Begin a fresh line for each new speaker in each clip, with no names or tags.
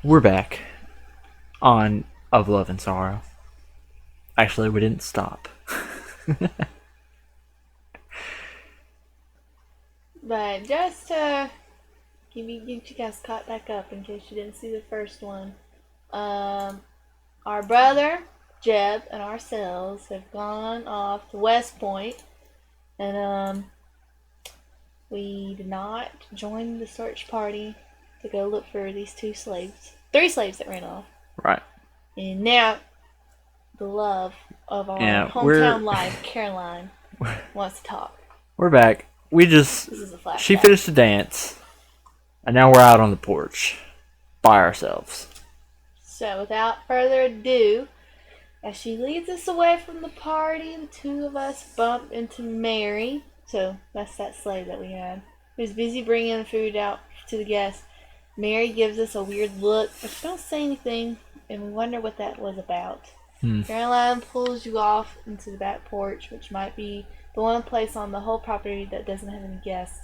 We're back on Of Love and Sorrow. Actually, we didn't stop.
But just to get you guys caught back up in case you didn't see the first one, um, our brother Jeb and ourselves have gone off to West Point, and we did not join the search party to go look for these three slaves that ran off,
Right.
and now the love of our
Yeah, we're
hometown life, Caroline, wants to talk.
we're back. We just
This is a
she
flashback.
finished the dance, and now we're out on the porch by ourselves.
So, without further ado, as she leads us away from the party, the two of us bump into Mary. So, that's that slave that we had, who's busy bringing food out to the guests. Mary gives us a weird look, but she don't say anything, and we wonder what that was about.
Hmm.
Caroline pulls you off into the back porch, which might be the one place on the whole property that doesn't have any guests.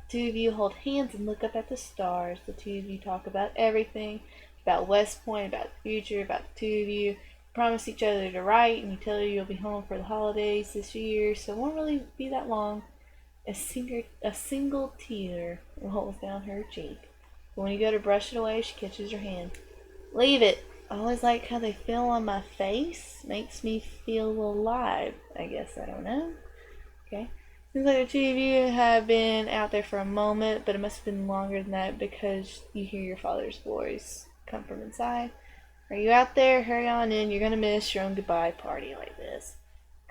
The two of you hold hands and look up at the stars. The two of you talk about everything, about West Point, about the future, about the two of you. You promise each other to write, and you tell her you'll be home for the holidays this year, so it won't really be that long. A single tear rolls down her cheek. But when you go to brush it away, she catches your hand. Leave it. I always like how they feel on my face. Makes me feel alive. I guess, I don't know. Okay. Seems like the two of you have been out there for a moment, but it must have been longer than that because you hear your father's voice come from inside. Are you out there? Hurry on in. You're gonna miss your own goodbye party like this.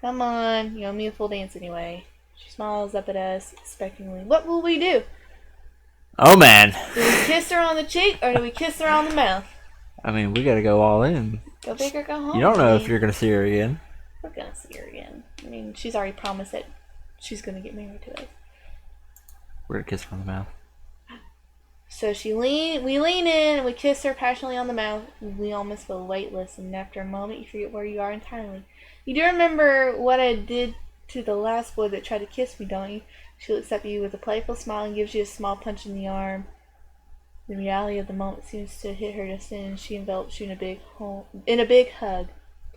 Come on. You owe me a full dance anyway. She smiles up at us expectingly. What will we do?
Oh man.
Do we kiss her on the cheek or do we kiss her on the mouth?
I mean, we gotta go all in.
Go big or go home.
You don't know if you're gonna see her again.
We're gonna see her again. I mean, she's already promised that she's gonna get married to us.
We're gonna kiss her on the mouth.
So we lean in and we kiss her passionately on the mouth. We almost feel weightless, and after a moment, you forget where you are entirely. You do remember what I did to the last boy that tried to kiss me, don't you? She looks at you with a playful smile and gives you a small punch in the arm. The reality of the moment seems to hit her just then, and she envelops you in a big hug.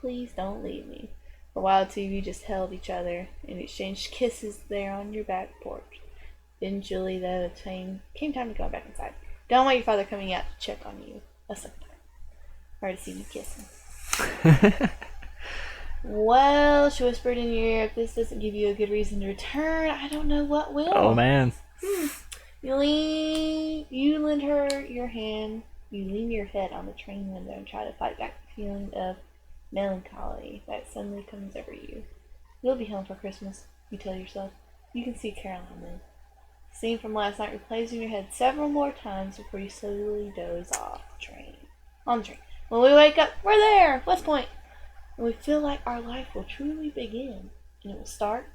Please don't leave me. For a while, the two of you just held each other and exchanged kisses there on your back porch. Eventually, though, came time to go back inside. Don't want your father coming out to check on you a second time, or to see you kissing. Well, she whispered in your ear, if this doesn't give you a good reason to return, I don't know what will.
Oh man.
You lend her your hand. You lean your head on the train window and try to fight back the feeling of melancholy that suddenly comes over you. You'll be home for Christmas, you tell yourself. You can see Caroline then. The scene from last night replays in your head several more times before you slowly doze off on the train. When we wake up, we're there, West Point, and we feel like our life will truly begin, and it will start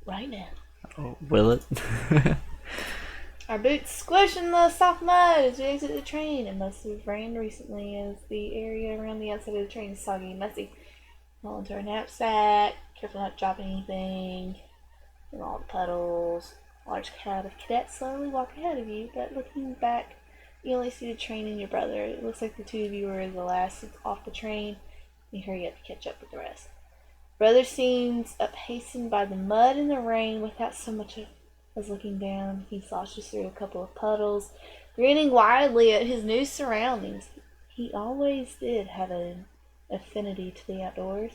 right now.
Oh, will it?
Our boots squish in the soft mud as we exit the train. It must have rained recently as the area around the outside of the train is soggy and messy. Fall into our knapsack, careful not to drop anything in all the puddles. A large crowd of cadets slowly walk ahead of you, but looking back, you only see the train and your brother. It looks like the two of you were the last off the train. You hurry up to catch up with the rest. Brother seems hastened by the mud and the rain without so much as looking down. He sloshes through a couple of puddles, grinning widely at his new surroundings. He always did have an affinity to the outdoors,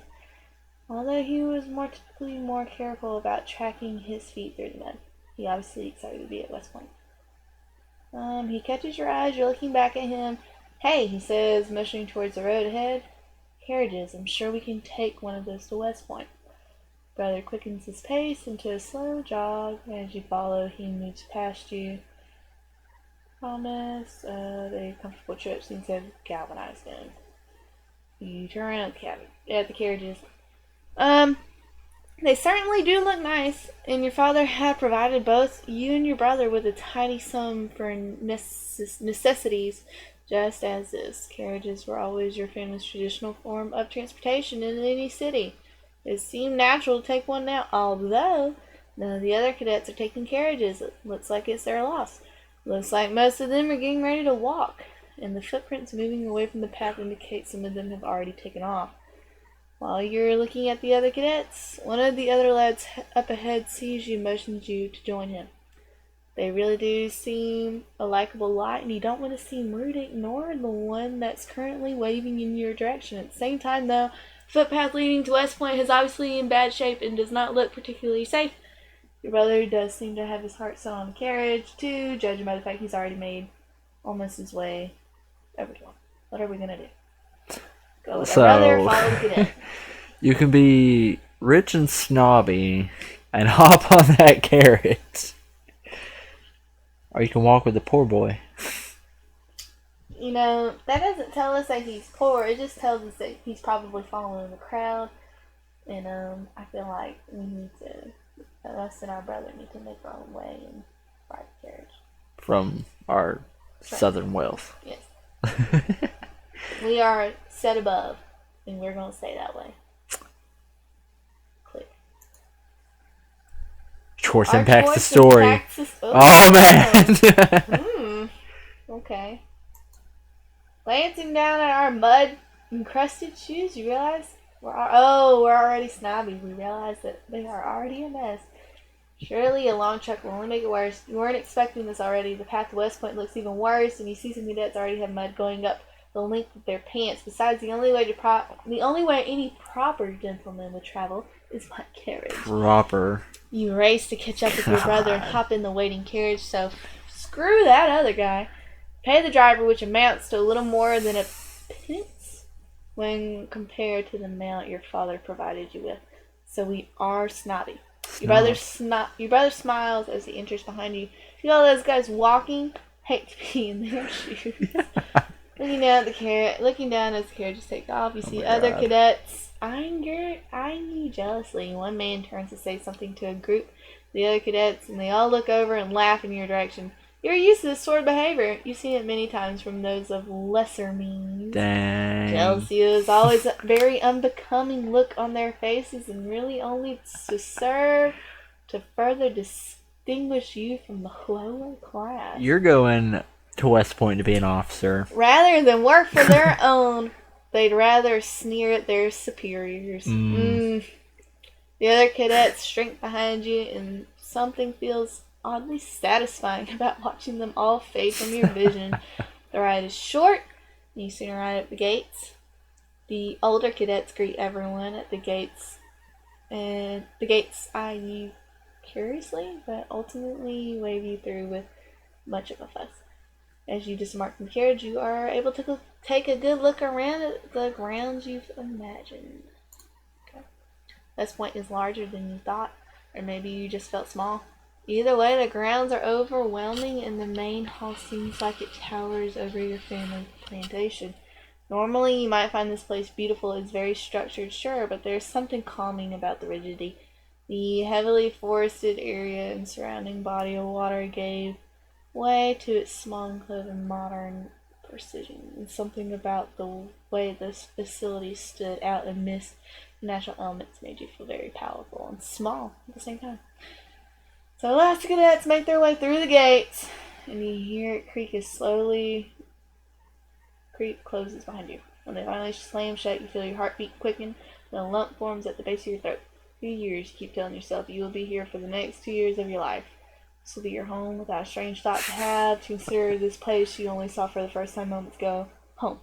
although he was typically more careful about tracking his feet through the mud. He obviously excited to be at West Point. He catches your eyes. You're looking back at him. Hey, he says, motioning towards the road ahead. Carriages. I'm sure we can take one of those to West Point. Brother quickens his pace into a slow jog. As you follow, he moves past you. Promise the comfortable trip seems to have galvanized him. You turn at the carriages. They certainly do look nice, and your father had provided both you and your brother with a tidy sum for necessities, just as this. Carriages were always your family's traditional form of transportation in any city. It seemed natural to take one now, although none of the other cadets are taking carriages. It looks like it's their loss. Looks like most of them are getting ready to walk. and the footprints moving away from the path indicate some of them have already taken off. While you're looking at the other cadets, one of the other lads up ahead sees you and motions you to join him. They really do seem a likable lot, and you don't want to seem rude to ignore the one that's currently waving in your direction. At the same time, though, the footpath leading to West Point is obviously in bad shape and does not look particularly safe. Your brother does seem to have his heart set on the carriage, too, judging by the fact he's already made almost his way over to him. What are we going to do? Go with our brother, follow the cadet.
You can be rich and snobby and hop on that carrot. Or you can walk with the poor boy.
You know, that doesn't tell us that he's poor. It just tells us that he's probably following the crowd. And I feel like we need to, us and our brother need to make our own way and ride the carriage.
From our southern wealth.
Yes. We are set above, and we're going to stay that way. Click.
Choice
Our
impacts the
choice
story.
impacts the
Oh, man.
Okay. Glancing down at our mud-encrusted shoes, you realize we're already snobby. We realize that they are already a mess. Surely a long trek will only make it worse. You weren't expecting this already. The path to West Point looks even worse, and you see some cadets already have mud going up the length of their pants. Besides, the only way any proper gentleman would travel is by carriage.
Proper.
You race to catch up with your brother and hop in the waiting carriage, so screw that other guy. Pay the driver, which amounts to a little more than a pittance when compared to the amount your father provided you with. So we are snobby. Your brother smiles as he enters behind you. See all those guys walking? Hate to be in their shoes. Looking down as the carriages take off, you see other cadets eyeing you jealously. One man turns to say something to a group of the other cadets, and they all look over and laugh in your direction. You're used to this sort of behavior. You've seen it many times from those of lesser means.
Dang.
Jealousy is always a very unbecoming look on their faces, and really only to serve to further distinguish you from the lower class.
You're going to West Point to be an officer.
Rather than work for their own, they'd rather sneer at their superiors. The other cadets shrink behind you, and something feels oddly satisfying about watching them all fade from your vision. The ride is short, and you soon arrive at the gates. The older cadets greet everyone at the gates, and the gates eye you curiously, but ultimately wave you through with much of a fuss. As you disembark from the carriage, you are able to take a good look around at the grounds you've imagined. Okay. West Point is larger than you thought, or maybe you just felt small. Either way, the grounds are overwhelming, and the main hall seems like it towers over your family plantation. Normally, you might find this place beautiful. It's very structured, sure, but there's something calming about the rigidity. The heavily forested area and surrounding body of water gave way to its small enclave and modern precision, and something about the way this facility stood out amidst natural elements made you feel very powerful and small at the same time. So the last cadets make their way through the gates, and you hear it creak closes behind you. When they finally slam shut, you feel your heartbeat quicken, and a lump forms at the base of your throat. 2 years, you keep telling yourself you will be here for the next 2 years of your life. This will be your home, without a strange thought to have, to consider this place you only saw for the first time moments ago home.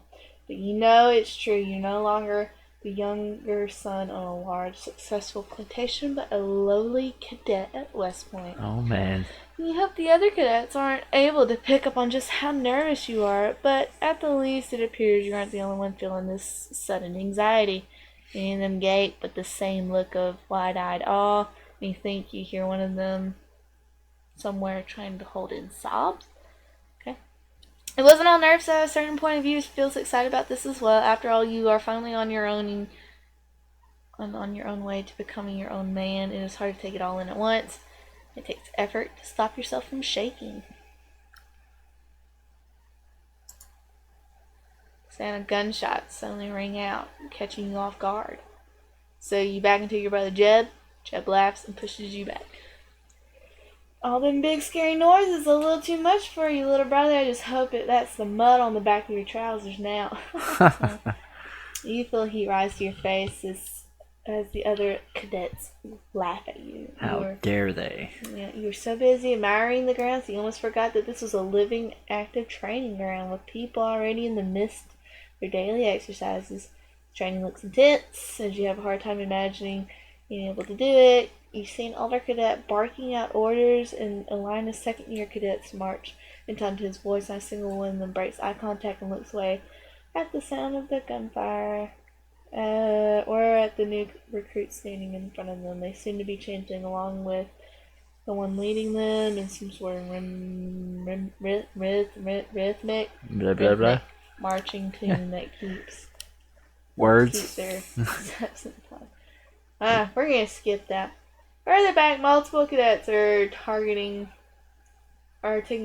But you know it's true. You're no longer the younger son on a large, successful plantation, but a lowly cadet at West Point.
Oh, man.
You hope the other cadets aren't able to pick up on just how nervous you are, but at the least it appears you aren't the only one feeling this sudden anxiety. Any of them gape with the same look of wide-eyed awe, and you think you hear one of them somewhere trying to hold in sobs. Okay. It wasn't all nerves at a certain point of view. Feels excited about this as well. After all, you are finally on your own and on your own way to becoming your own man. It is hard to take it all in at once. It takes effort to stop yourself from shaking. Sound of gunshots suddenly ring out, catching you off guard. So you back into your brother Jeb. Jeb laughs and pushes you back. All them big scary noises a little too much for you, little brother. I just hope that's the mud on the back of your trousers now. You feel heat rise to your face as the other cadets laugh at you.
How dare they?
Yeah, you were so busy admiring the grounds you almost forgot that this was a living, active training ground with people already in the midst of their daily exercises. Training looks intense, as you have a hard time imagining being able to do it. You see an older cadet barking out orders, and a line of second-year cadets march in time to his voice. Not a single one of them breaks eye contact and looks away at the sound of the gunfire, or at the new recruit standing in front of them. They seem to be chanting along with the one leading them in some sort of rhythmic
Blah blah blah.
marching tune that keeps
Words.
their steps in time. We're gonna skip that. Further back, multiple cadets are taking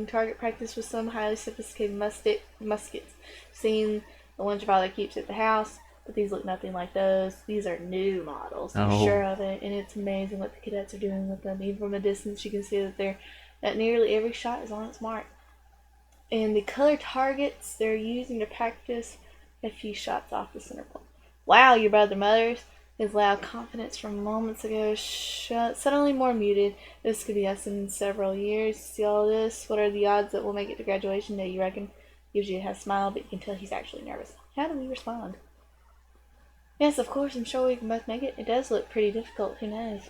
target practice with some highly sophisticated muskets. Seen the ones your father keeps at the house, but these look nothing like those. These are new models. I'm sure of it, and it's amazing what the cadets are doing with them. Even from a distance, you can see that nearly every shot is on its mark. And the color targets they're using to practice a few shots off the center point. Wow, your brother Mothers. His loud confidence from moments ago suddenly more muted. This could be us in several years. See all this? What are the odds that we'll make it to graduation day, you reckon? Gives you a smile, but you can tell he's actually nervous. How do we respond? Yes, of course, I'm sure we can both make it. It does look pretty difficult. Who knows?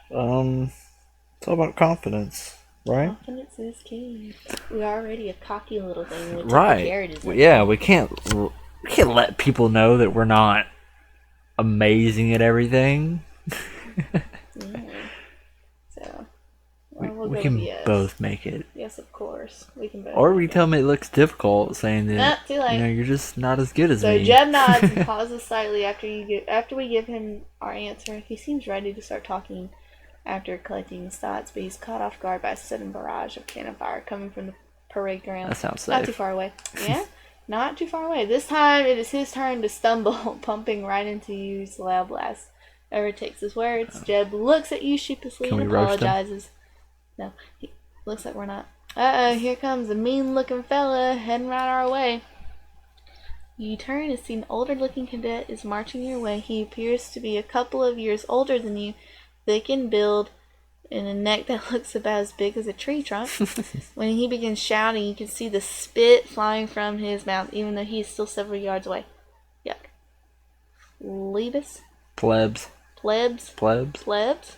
It's all about confidence, right?
Confidence is key. We're already a cocky little thing.
Right. Yeah, we can't let people know that we're not amazing at everything.
Yeah. So,
we can both make it.
Yes, of course. We can both.
Or we tell them it looks difficult, saying that
too late.
You're just not as good as me.
So Jeb nods and pauses slightly after we give him our answer. He seems ready to start talking after collecting his thoughts, but he's caught off guard by a sudden barrage of cannon fire coming from the parade ground.
That sounds safe.
Not too far away. Yeah? Not too far away. This time it is his turn to stumble, pumping right into you's loud blast. Overtakes his words. Jeb looks at you sheepishly and apologizes. No, looks like we're not. Here comes a mean-looking fella heading right our way. You turn and see an older-looking cadet is marching your way. He appears to be a couple of years older than you, thick in build, and a neck that looks about as big as a tree trunk. When he begins shouting, you can see the spit flying from his mouth, even though he is still several yards away. Yuck. Plebes?
Plebs.
Plebs?
Plebs?
Plebs?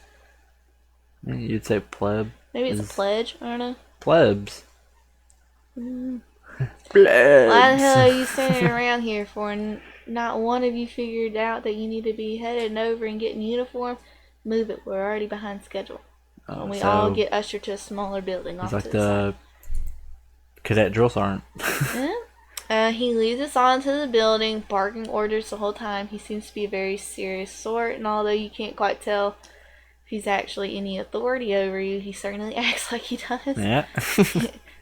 You'd say pleb.
Maybe it's a pledge. I don't know.
Plebs.
Plebs.
Why
the hell are you standing around here for? Not one of you figured out that you need to be heading over and getting uniform? Move it. We're already behind schedule. And we all get ushered to a smaller building.
He's like the cadet drill sergeant.
Yeah. He leads us on to the building, barking orders the whole time. He seems to be a very serious sort, and although you can't quite tell if he's actually any authority over you, he certainly acts like he does.
Yeah.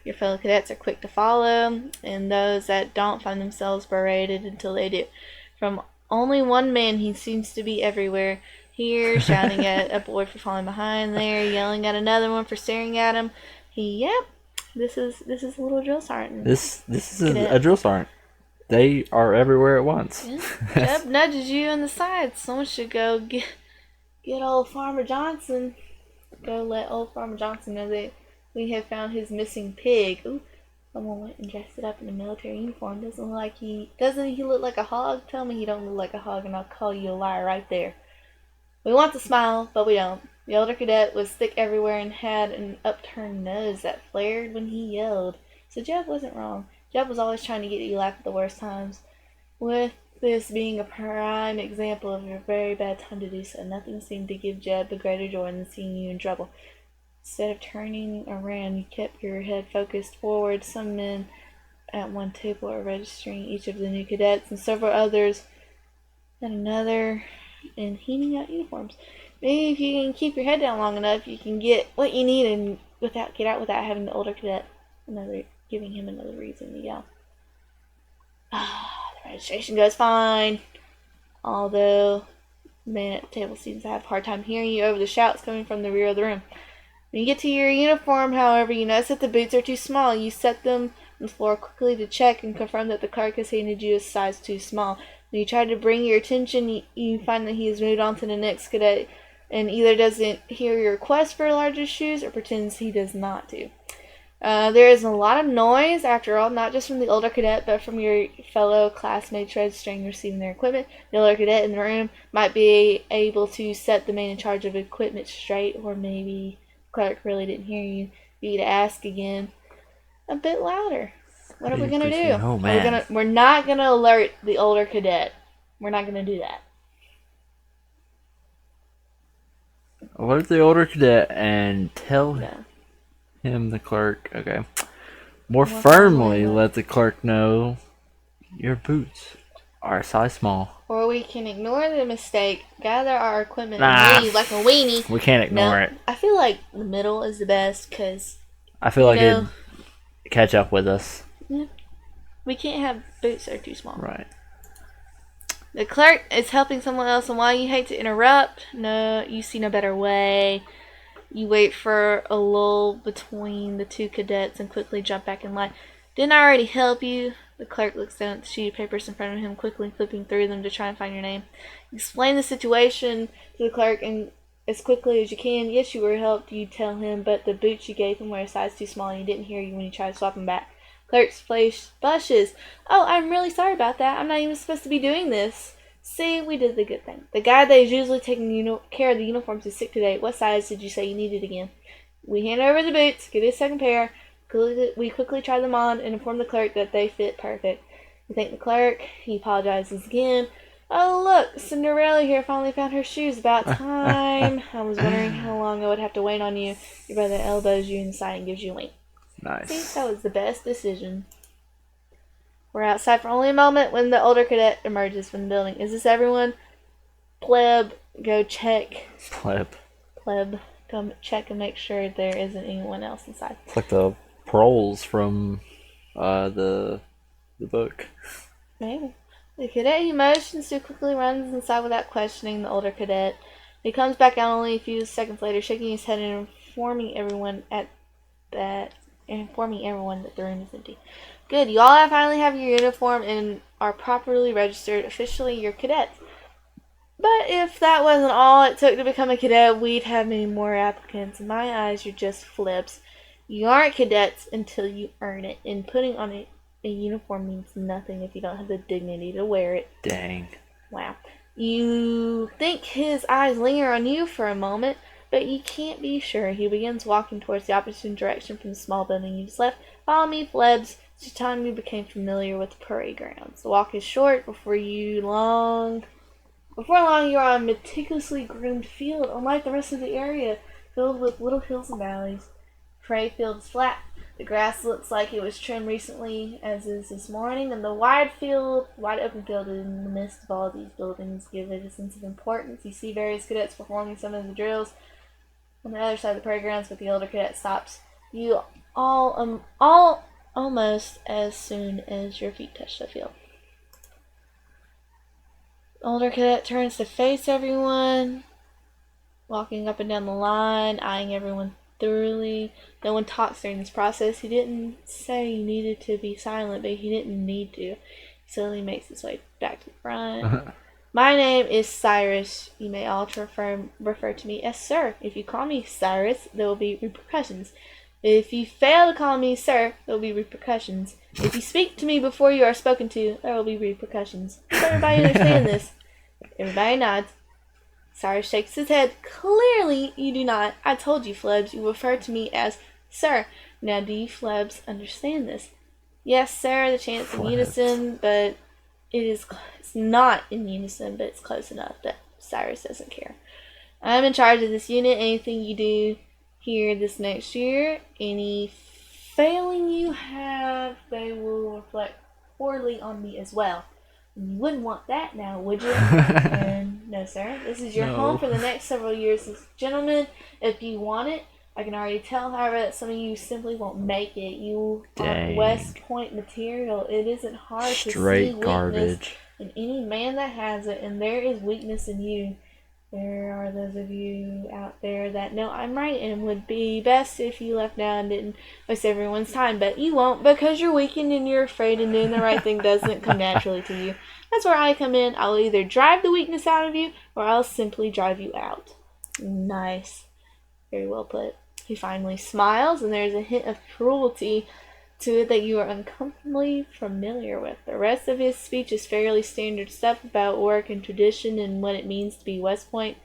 Your fellow cadets are quick to follow, and those that don't find themselves berated until they do. From only one man, he seems to be everywhere. Here, shouting at a boy for falling behind, there, yelling at another one for staring at him. This is a little drill sergeant.
This is a drill sergeant. They are everywhere at once.
Yeah. Jeb nudges you in the side. Someone should go get old Farmer Johnson. Go let old Farmer Johnson know that we have found his missing pig. Ooh, someone went and dressed it up in a military uniform. Doesn't he look like a hog? Tell me he don't look like a hog, and I'll call you a liar right there. We want to smile, but we don't. The older cadet was thick everywhere and had an upturned nose that flared when he yelled. So Jeb wasn't wrong. Jeb was always trying to get you to laugh at the worst times. With this being a prime example of a very bad time to do so, nothing seemed to give Jeb a greater joy than seeing you in trouble. Instead of turning around, you kept your head focused forward. Some men at one table are registering each of the new cadets, and several others at another, and handing out uniforms. Maybe if you can keep your head down long enough, you can get what you need and get out without having the older cadet giving him another reason to yell. The registration goes fine. Although the man at the table seems to have a hard time hearing you over the shouts coming from the rear of the room. When you get to your uniform, however, you notice that the boots are too small. You set them on the floor quickly to check and confirm that the clerk has handed you a size too small. When you try to bring your attention, you find that he has moved on to the next cadet and either doesn't hear your request for larger shoes or pretends he does not to. There is a lot of noise, after all, not just from the older cadet, but from your fellow classmates registering receiving their equipment. The older cadet in the room might be able to set the man in charge of equipment straight, or maybe the clerk really didn't hear you. You need to ask again a bit louder. What are we gonna do?
Oh man.
We're not gonna alert the older cadet. We're not gonna do that.
Alert the older cadet and tell
No.
him, the clerk. Okay. More firmly let the clerk know your boots are a size small.
Or we can ignore the mistake, gather our equipment,
Nah.
and leave like a weenie.
We can't ignore it.
I feel like the middle is the best because
I feel like it'd catch up with us.
we can't have boots that are too small.
Right.
The clerk is helping someone else, and while you hate to interrupt, you see no better way. You wait for a lull between the two cadets and quickly jump back in line. Didn't I already help you? The clerk looks down at the sheet of papers in front of him, quickly flipping through them to try and find your name. Explain the situation to the clerk and as quickly as you can. Yes, you were helped, you tell him, but the boots you gave him were a size too small and he didn't hear you when you tried to swap them back. Clerk's face blushes. Oh, I'm really sorry about that. I'm not even supposed to be doing this. See, we did the good thing. The guy that is usually taking care of the uniforms is sick today. What size did you say you needed again? We hand over the boots, get a second pair. We quickly try them on and inform the clerk that they fit perfect. We thank the clerk. He apologizes again. Oh, look, Cinderella here finally found her shoes. About time. I was wondering how long I would have to wait on you. Your brother elbows you inside and gives you a wink.
Nice.
See, that was the best decision. We're outside for only a moment when the older cadet emerges from the building. Is this everyone? Pleb, go check.
Pleb.
Come check and make sure there isn't anyone else inside.
It's like the proles from the book.
Maybe. The cadet he motions to quickly runs inside without questioning the older cadet. He comes back out only a few seconds later, shaking his head and informing everyone that the room is empty. Good, you all finally have your uniform and are properly registered. Officially, you're cadets. But if that wasn't all it took to become a cadet, we'd have many more applicants. In my eyes, you're just flips. You aren't cadets until you earn it, and putting on a uniform means nothing if you don't have the dignity to wear it.
Dang.
Wow. You think his eyes linger on you for a moment, but you can't be sure. He begins walking towards the opposite direction from the small building you just left. Follow me, Flebs. It's time you became familiar with the parade grounds. The walk is short. Before long, you are on a meticulously groomed field, unlike the rest of the area, filled with little hills and valleys. The parade field is flat. The grass looks like it was trimmed recently, as is this morning, and the wide open field in the midst of all these buildings give it a sense of importance. You see various cadets performing some of the drills on the other side of the parade grounds, but the older cadet stops you all almost as soon as your feet touch the field. The older cadet turns to face everyone, walking up and down the line, eyeing everyone thoroughly. No one talks during this process. He didn't say you needed to be silent, but he didn't need to. He slowly makes his way back to the front. My name is Cyrus. You may all refer to me as Sir. If you call me Cyrus, there will be repercussions. If you fail to call me Sir, there will be repercussions. If you speak to me before you are spoken to, there will be repercussions. Does everybody understand this? Everybody nods. Cyrus shakes his head. Clearly, you do not. I told you, Flebs, you refer to me as Sir. Now, do you, Flebs, understand this? Yes, sir, the chant's in unison, but it's not in unison, but it's close enough that Cyrus doesn't care. I'm in charge of this unit. Anything you do here this next year, any failing you have, they will reflect poorly on me as well. You wouldn't want that now, would you? And no, sir. This is your home for the next several years. Gentlemen, if you want it, I can already tell, however, that some of you simply won't make it. You are West Point material. It isn't hard to see weakness in any man that has it, and there is weakness in you. There are those of you out there that know I'm right and would be best if you left now and didn't waste everyone's time, but you won't because you're weakened and you're afraid and doing the right thing doesn't come naturally to you. That's where I come in. I'll either drive the weakness out of you or I'll simply drive you out. Nice. Very well put. He finally smiles, and there's a hint of cruelty to it that you are uncomfortably familiar with. The rest of his speech is fairly standard stuff about work and tradition and what it means to be West Point.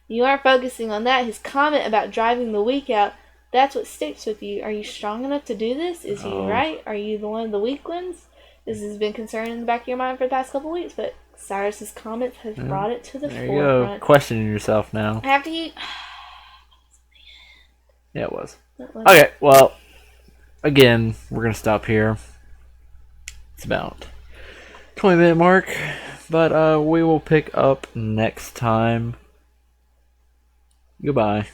You aren't focusing on that. His comment about driving the weak out, that's what sticks with you. Are you strong enough to do this? Is he right? Are you the one of the weak ones? This has been concern in the back of your mind for the past couple weeks, but Cyrus's comments have brought it to the
There you go.
forefront.
Questioning yourself now.
After you...
Yeah, it was. Okay, well, again, we're going to stop here. It's about 20-minute mark, but we will pick up next time. Goodbye.